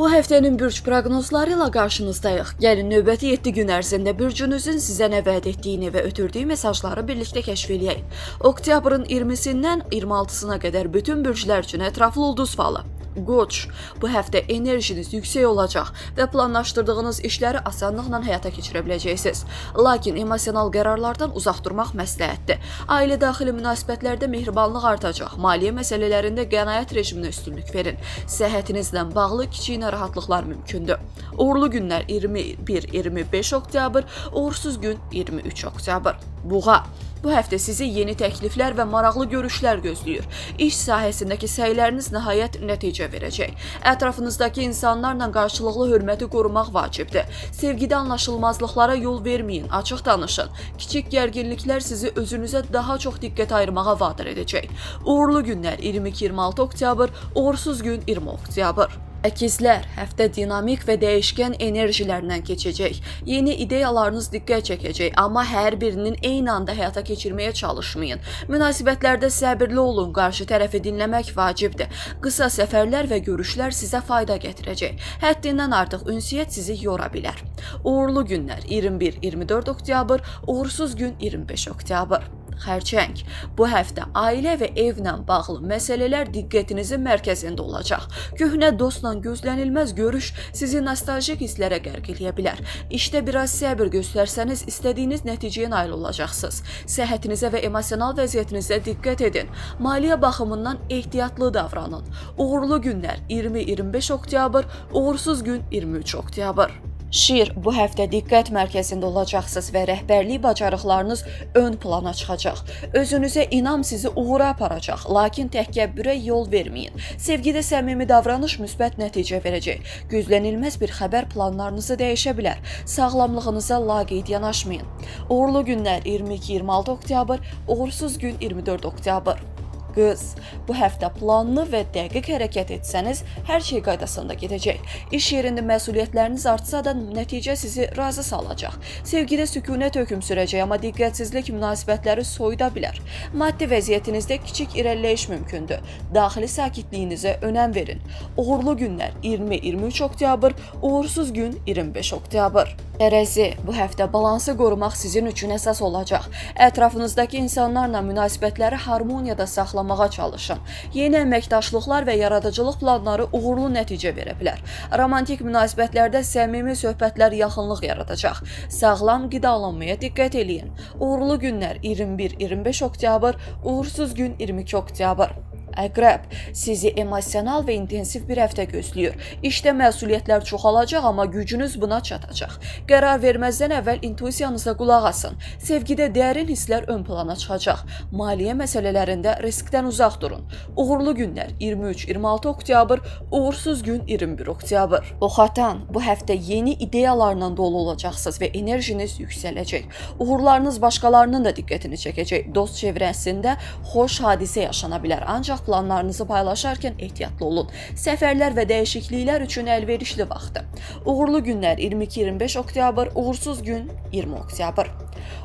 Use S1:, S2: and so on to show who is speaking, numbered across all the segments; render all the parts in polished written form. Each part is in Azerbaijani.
S1: Bu həftənin bürc proqnozları ilə qarşınızdayıq. Gəlin növbəti 7 gün ərzində bürcünüzün sizə nə vəd etdiyini və ötürdüyü mesajları birlikdə kəşf eləyək. Oktyabrın 20-sindən 26-sına qədər bütün bürclər üçün ətraflı ulduz falı. Qoç, bu həftə enerjiniz yüksək olacaq və planlaşdırdığınız işləri asanlıqla həyata keçirə biləcəksiniz. Lakin emosional qərarlardan uzaq durmaq məsləhətdir. Ailə daxili münasibətlərdə mehribanlıq artacaq. Maliyyə məsələlərində qənaət rejiminə üstünlük verin. Səhhətinizlə bağlı kiçik narahatlıqlar mümkündür. Uğurlu günlər 21-25 oktyabr, uğursuz gün 23 oktyabr. Buğa, bu həftə sizi yeni təkliflər və maraqlı görüşlər gözləyir. İş sahəsindəki səyləriniz nəhayət nəticə verəcək. Ətrafınızdakı insanlarla qarşılıqlı hörməti qorumaq vacibdir. Sevgidə anlaşılmazlıqlara yol verməyin, açıq danışın. Kiçik gərginliklər sizi özünüzə daha çox diqqət ayırmağa vadar edəcək. Uğurlu günlər 22-26 oktyabr, uğursuz gün 20 oktyabr. Əkizlər, həftə dinamik və dəyişkən enerjilərlə keçəcək. Yeni ideyalarınız diqqət çəkəcək, amma hər birinin eyni anda həyata keçirməyə çalışmayın. Münasibətlərdə səbirli olun, qarşı tərəfi dinləmək vacibdir. Qısa səfərlər və görüşlər sizə fayda gətirəcək. Həddindən artıq ünsiyyət sizi yora bilər. Uğurlu günlər 21-24 oktyabr, uğursuz gün 25 oktyabr. Xərçəng, bu həftə ailə və evlə bağlı məsələlər diqqətinizin mərkəzində olacaq. Köhnə dostla gözlənilməz görüş sizi nostaljik hisslərə qərq eləyə bilər. İşdə biraz səbir göstərsəniz istədiyiniz nəticəyə nail olacaqsınız. Səhhətinizə və emosional vəziyyətinizə diqqət edin. Maliyyə baxımından ehtiyatlı davranın. Uğurlu günlər 20-25 oktyabr, uğursuz gün 23 oktyabr. Şir, bu həftə diqqət mərkəzində olacaqsınız və rəhbərlik bacarıqlarınız ön plana çıxacaq. Özünüzə inam sizi uğura aparacaq, lakin təkəbbürə yol verməyin. Sevgidə səmimi davranış müsbət nəticə verəcək. Gözlənilməz bir xəbər planlarınızı dəyişə bilər. Sağlamlığınıza laqeyd yanaşmayın. Uğurlu günlər 22-26 oktyabr, uğursuz gün 24 oktyabr. Qız, bu həftə planlı və dəqiq hərəkət etsəniz, hər şey qaydasında gedəcək. İş yerində məsuliyyətləriniz artsa da nəticə sizi razı salacaq. Sevgidə sükunət hökm sürəcək, amma diqqətsizlik münasibətləri soyuda bilər. Maddi vəziyyətinizdə kiçik irəliləyiş mümkündür. Daxili sakitliyinizə önəm verin. Uğurlu günlər 20-23 oktyabr, uğursuz gün 25 oktyabr. Tərəzi, bu həftə balansı qorumaq sizin üçün əsas olacaq. Ətrafınızdakı insanlarla münasibətləri harmoniyada saxlamağa çalışın. Yeni əməkdaşlıqlar və yaradıcılıq planları uğurlu nəticə verə bilər. Romantik münasibətlərdə səmimi söhbətlər yaxınlıq yaradacaq. Sağlam qidalanmaya diqqət eləyin. Uğurlu günlər 21-25 oktyabr, uğursuz gün 22 oktyabr. Əqrəb, sizi emosional və intensiv bir həftə gözləyir. İşdə məsuliyyətlər çoxalacaq, amma gücünüz buna çatacaq. Qərar verməzdən əvvəl intuisiyanıza qulaq asın. Sevgidə dərin hisslər ön plana çıxacaq. Maliyyə məsələlərində riskdən uzaq durun. Uğurlu günlər 23-26 oktyabr, uğursuz gün 21 oktyabr. Oxatan, bu həftə yeni ideyalarla dolu olacaqsınız və enerjiniz yüksələcək. Uğurlarınız başqalarının da diqqətini çəkəcək. Dost çevrəsində xoş hadisə yaşana bilər, ancaq planlarınızı paylaşarkən ehtiyatlı olun. Səfərlər və dəyişikliklər üçün əlverişli vaxtdır. Uğurlu günlər 22-25 oktyabr, uğursuz gün 20 oktyabr.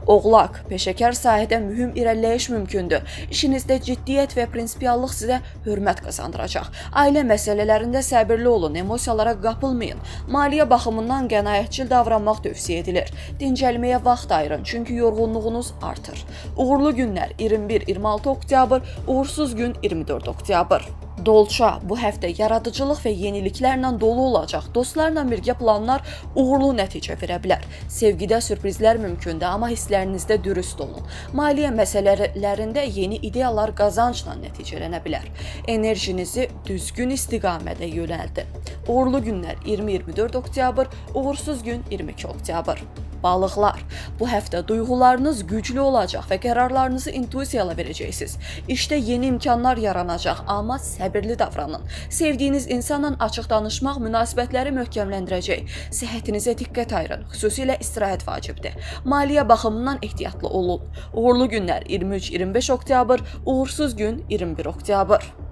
S1: Oğlaq, peşəkar sahədə mühüm irəliləyiş mümkündür. İşinizdə ciddiyyət və prinsipiallıq sizə hörmət qazandıracaq. Ailə məsələlərində səbirli olun, emosiyalara qapılmayın. Maliyyə baxımından qənaətçil davranmaq tövsiyə edilir. Dincəlməyə vaxt ayırın, çünki yorğunluğunuz artır. Uğurlu günlər 21-26 oktyabr, uğursuz gün 24 oktyabr. Dolça, bu həftə yaradıcılıq və yeniliklərlə dolu olacaq. Dostlarla birgə planlar uğurlu nəticə verə bilər. Sevgidə sürprizlər mümkündür, amma hisslərinizdə dürüst olun. Maliyyə məsələlərində yeni ideyalar qazancla nəticələnə bilər. Enerjinizi düzgün istiqamədə yönəldin. Uğurlu günlər 20-24 oktyabr, uğursuz gün 22 oktyabr. Balıqlar, bu həftə duyğularınız güclü olacaq və qərarlarınızı intuisiyala verəcəksiniz. İşdə yeni imkanlar yaranacaq, amma səbirli davranın. Sevdiyiniz insanla açıq danışmaq münasibətləri möhkəmləndirəcək. Səhhətinizə diqqət ayırın, xüsusilə istirahət vacibdir. Maliyyə baxımından ehtiyatlı olun. Uğurlu günlər 23-25 oktyabr, uğursuz gün 21 oktyabr.